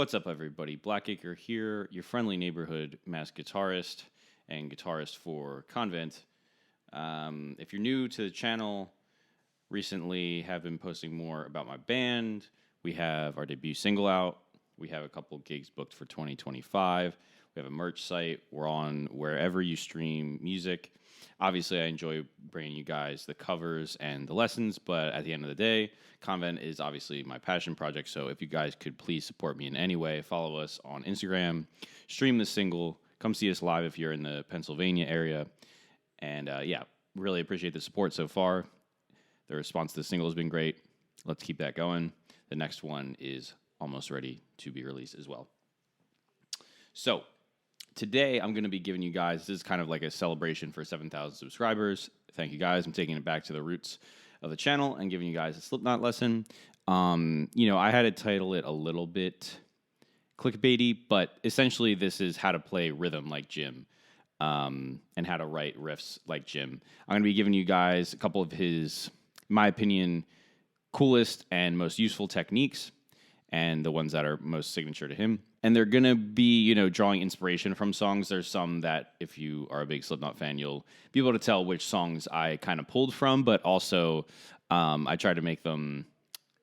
What's up, everybody? Blackacre here, your friendly neighborhood mass guitarist and guitarist for Convent. If you're new to the channel, recently have been posting more about my band. We have our debut single out. We have a couple gigs booked for 2025. We have a merch site. We're on wherever you stream music. Obviously, I enjoy bringing you guys the covers and the lessons, but at the end of the day, Convent is obviously my passion project, so if you guys could please support me in any way, follow us on Instagram, stream the single, come see us live if you're in the Pennsylvania area, and really appreciate the support so far. The response to the single has been great. Let's keep that going. The next one is almost ready to be released as well. So, today, I'm going to be giving you guys, this is kind of like a celebration for 7,000 subscribers. Thank you guys. I'm taking it back to the roots of the channel and giving you guys a Slipknot lesson. I had to title it a little bit clickbaity, but essentially this is how to play rhythm like Jim and how to write riffs like Jim. I'm going to be giving you guys a couple of his, in my opinion, coolest and most useful techniques and the ones that are most signature to him. And they're going to be, drawing inspiration from songs. There's some that, if you are a big Slipknot fan, you'll be able to tell which songs I kind of pulled from, but also I try to make them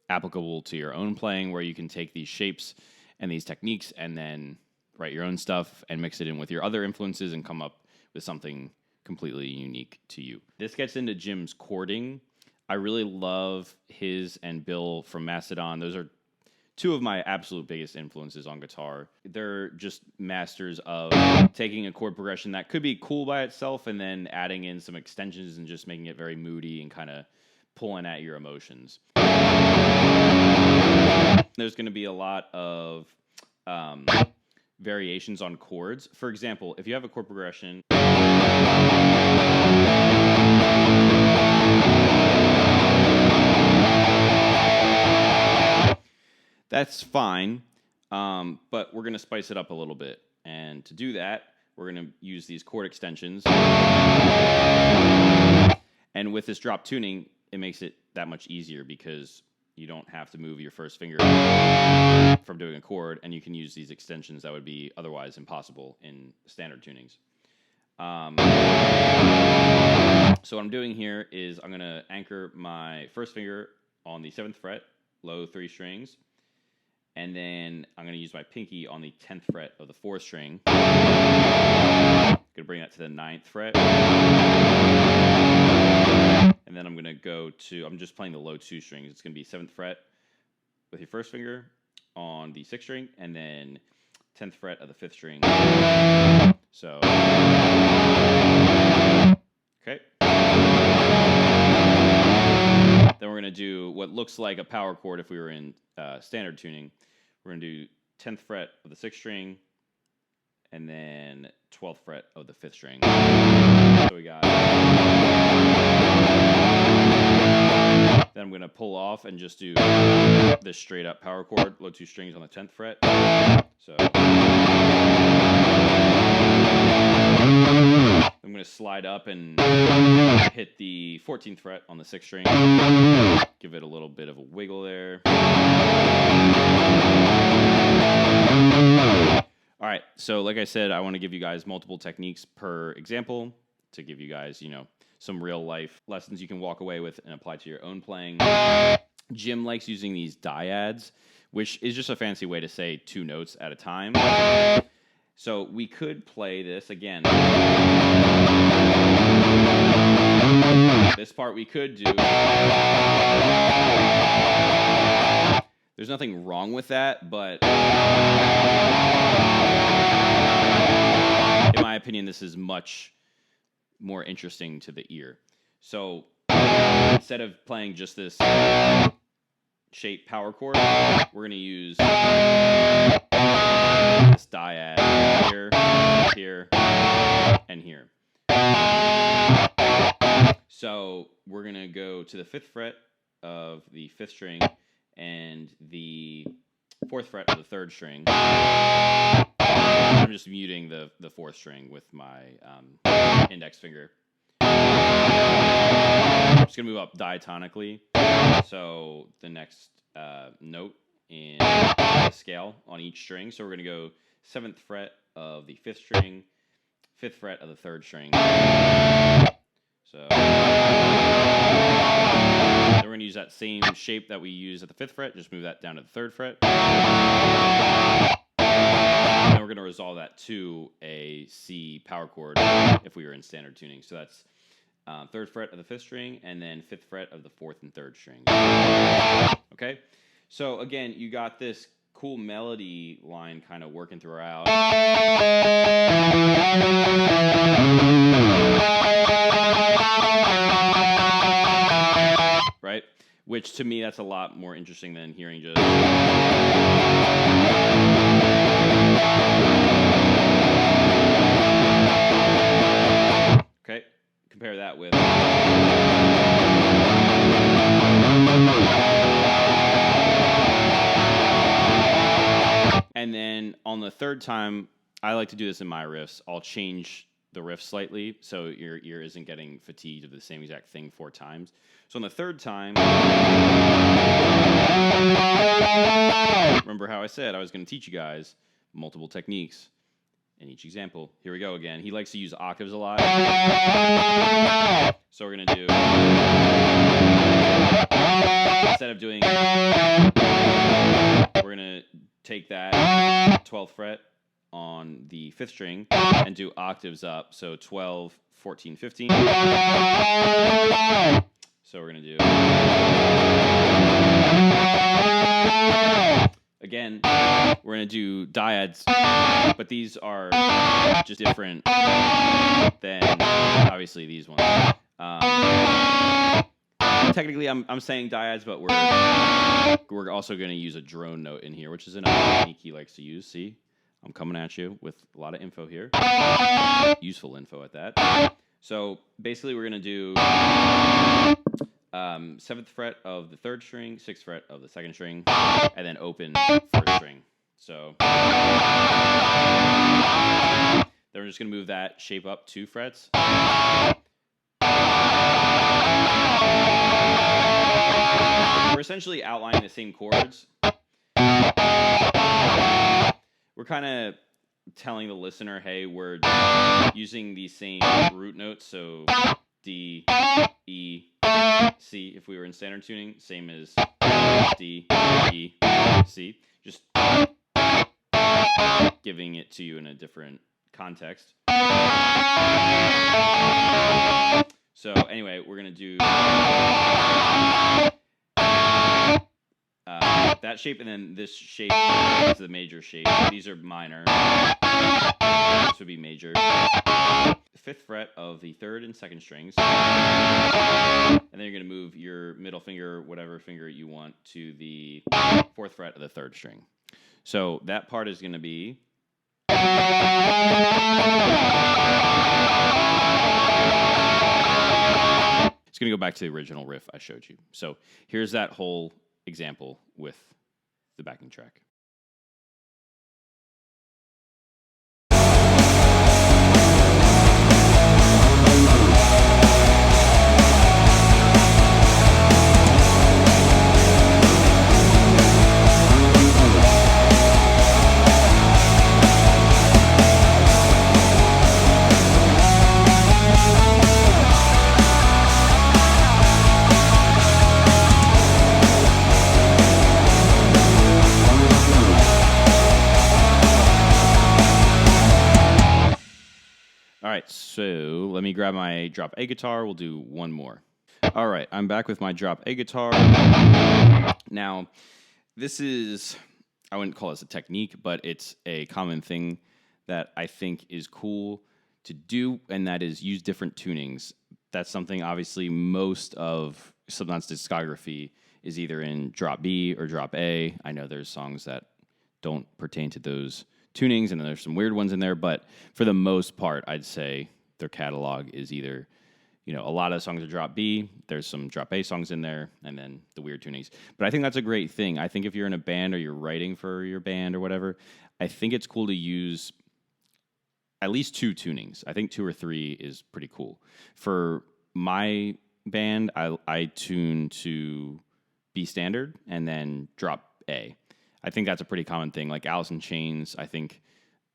applicable to your own playing, where you can take these shapes and these techniques and then write your own stuff and mix it in with your other influences and come up with something completely unique to you. This gets into Jim's chording. I really love his and Bill from Mastodon. Those are two of my absolute biggest influences on guitar. They're just masters of taking a chord progression that could be cool by itself and then adding in some extensions and just making it very moody and kind of pulling at your emotions. There's going to be a lot of variations on chords. For example, if you have a chord progression, that's fine, but we're going to spice it up a little bit. And to do that, we're going to use these chord extensions. And with this drop tuning, it makes it that much easier because you don't have to move your first finger from doing a chord, and you can use these extensions that would be otherwise impossible in standard tunings. So what I'm doing here is I'm going to anchor my first finger on the 7th fret, low 3 strings. And then I'm going to use my pinky on the 10th fret of the 4th string. I'm going to bring that to the 9th fret. And then I'm going to go to, I'm just playing the low 2 strings. It's going to be 7th fret with your first finger on the 6th string, and then 10th fret of the 5th string. So, okay. Then we're going to do what looks like a power chord if we were in standard tuning. We're going to do 10th fret of the 6th string, and then 12th fret of the 5th string. So we got. Then I'm going to pull off and just do this straight up power chord, low 2 strings on the 10th fret. So I'm going to slide up and hit the 14th fret on the 6th string. Give it a little bit of a wiggle there. All right, so like I said, I want to give you guys multiple techniques per example to give you guys, some real life lessons you can walk away with and apply to your own playing. Jim likes using these dyads, which is just a fancy way to say 2 notes at a time. So we could play this again. This part we could do. There's nothing wrong with that, but in my opinion, this is much more interesting to the ear. So instead of playing just this shape power chord, we're going to use this dyad here, here, and here. So we're going to go to the 5th fret of the 5th string and the 4th fret of the 3rd string. I'm just muting the 4th string with my index finger. I'm just going to move up diatonically. So the next note in the scale on each string. So we're going to go 7th fret of the 5th string, 5th fret of the 3rd string. So then we're going to use that same shape that we use at the 5th fret, just move that down to the 3rd fret. And then we're going to resolve that to a C power chord if we were in standard tuning. So that's 3rd fret of the 5th string, and then 5th fret of the 4th and 3rd string. Okay? So again, you got this cool melody line kind of working throughout. Right? Which to me, that's a lot more interesting than hearing just... Okay? Compare that with... And then on the 3rd time, I like to do this in my riffs. I'll change the riff slightly so your ear isn't getting fatigued of the same exact thing 4 times. So on the 3rd time, remember how I said I was going to teach you guys multiple techniques in each example. Here we go again. He likes to use octaves a lot. So we're going to do, instead of doing, we're going to take that 12th fret on the 5th string and do octaves up. So 12, 14, 15. So we're going to do, again, we're going to do dyads, but these are just different than obviously these ones. Technically, I'm saying dyads, but we're also going to use a drone note in here, which is another technique he likes to use. See, I'm coming at you with a lot of info here, useful info at that. So basically, we're going to do 7th fret of the 3rd string, 6th fret of the 2nd string, and then open 4th string. So then we're just going to move that shape up 2 frets. We're essentially outlining the same chords. We're kind of telling the listener, hey, we're using these same root notes, so D, E, C. If we were in standard tuning, same as D, E, C. Just giving it to you in a different context. So anyway, we're going to do that shape, and then this shape is the major shape. These are minor. This would be major. 5th fret of the 3rd and 2nd strings. And then you're going to move your middle finger, whatever finger you want, to the 4th fret of the 3rd string. So that part is going to be... It's going to go back to the original riff I showed you. So here's that whole example with the backing track. All right, so let me grab my drop A guitar. We'll do one more. All right, I'm back with my drop A guitar. Now, this is, I wouldn't call this a technique, but it's a common thing that I think is cool to do, and that is use different tunings. That's something, obviously, most of Slipknot's discography is either in drop B or drop A. I know there's songs that don't pertain to those tunings, and there's some weird ones in there, but for the most part, I'd say their catalog is either, you know, a lot of songs are drop B, there's some drop A songs in there, and then the weird tunings. But I think that's a great thing. I think if you're in a band or you're writing for your band or whatever, I think it's cool to use at least 2 tunings. I think 2 or 3 is pretty cool. For my band, I tune to B standard and then drop A. I think that's a pretty common thing. Like Alice in Chains, I think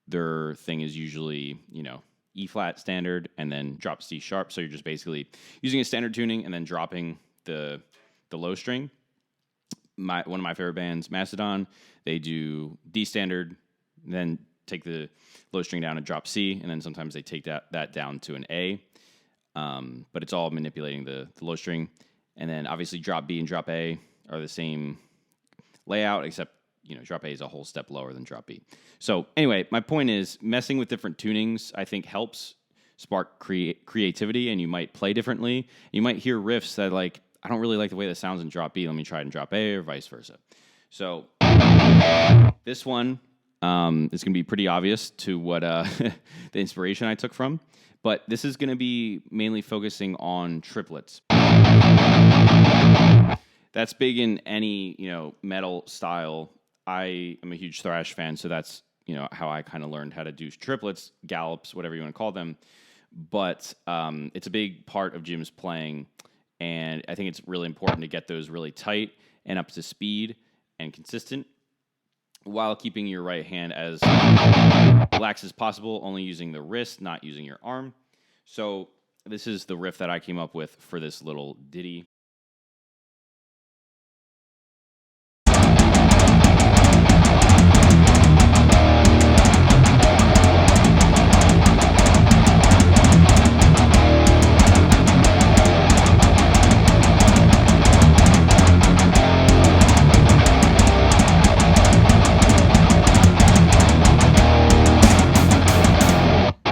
their thing is usually, E flat standard and then drop C sharp. So you're just basically using a standard tuning and then dropping the low string. One of my favorite bands, Mastodon, they do D standard, then take the low string down and drop C, and then sometimes they take that down to an A. But it's all manipulating the low string. And then obviously drop B and drop A are the same layout, except drop A is a whole step lower than drop B. So anyway, my point is messing with different tunings, I think, helps spark creativity, and you might play differently. You might hear riffs that I don't really like the way that sounds in drop B. Let me try it in drop A, or vice versa. So this one is going to be pretty obvious to what the inspiration I took from. But this is going to be mainly focusing on triplets. That's big in any, metal style. I am a huge thrash fan, so that's, how I kind of learned how to do triplets, gallops, whatever you want to call them. But it's a big part of Jim's playing, and I think it's really important to get those really tight and up to speed and consistent while keeping your right hand as relaxed as possible, only using the wrist, not using your arm. So this is the riff that I came up with for this little ditty.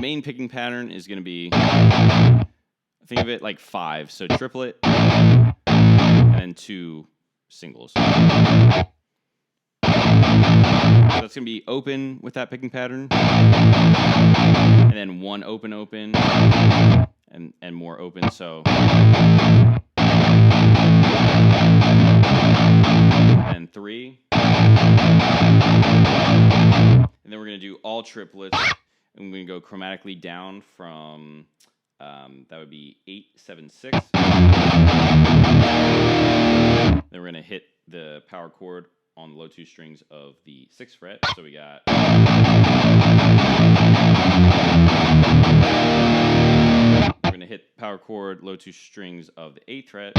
Main picking pattern is going to be, think of it like 5. So triplet and then 2 singles. So that's going to be open with that picking pattern. And then 1 open, and more open. So and 3. And then we're going to do all triplets. And we're going to go chromatically down from, that would be 8, 7, 6. Then we're going to hit the power chord on the low 2 strings of the 6th fret. So we got... We're going to hit power chord, low 2 strings of the 8th fret.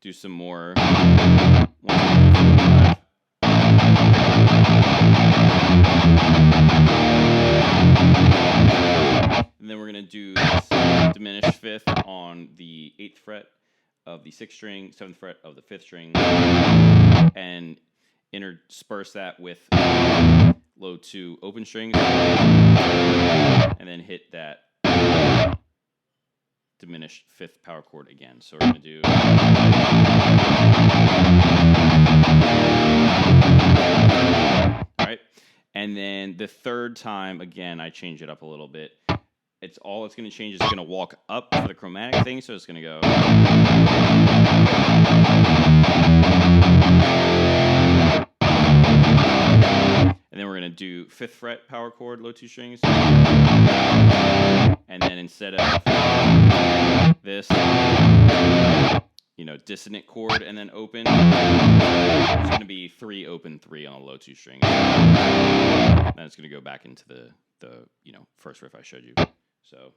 Do some more... And then we're going to do this diminished 5th on the 8th fret of the 6th string, 7th fret of the 5th string, and intersperse that with low 2 open strings, and then hit that diminished 5th power chord again. So we're going to do... All right. And then the third time, again, I change it up a little bit. It's going to change is going to walk up for the chromatic thing, so it's going to go. And then we're going to do 5th fret power chord, low 2 strings. And then instead of this, dissonant chord and then open, it's going to be 3 open, 3 on a low 2 string. Then it's going to go back into the first riff I showed you. So.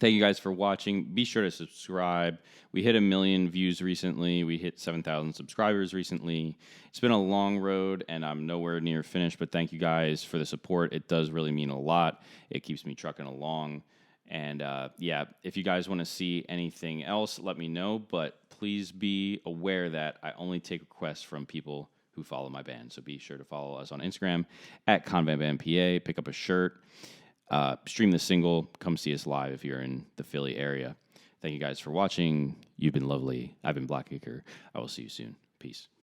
Thank you guys for watching. Be sure to subscribe. We hit 1 million views recently. We hit 7,000 subscribers recently. It's been a long road, and I'm nowhere near finished, but thank you guys for the support. It does really mean a lot. It keeps me trucking along. And, if you guys want to see anything else, let me know, but please be aware that I only take requests from people who follow my band. So be sure to follow us on Instagram at ConventBandPA. Pick up a shirt. Stream the single. Come see us live if you're in the Philly area. Thank you guys for watching. You've been lovely. I've been Blackacre. I will see you soon. Peace.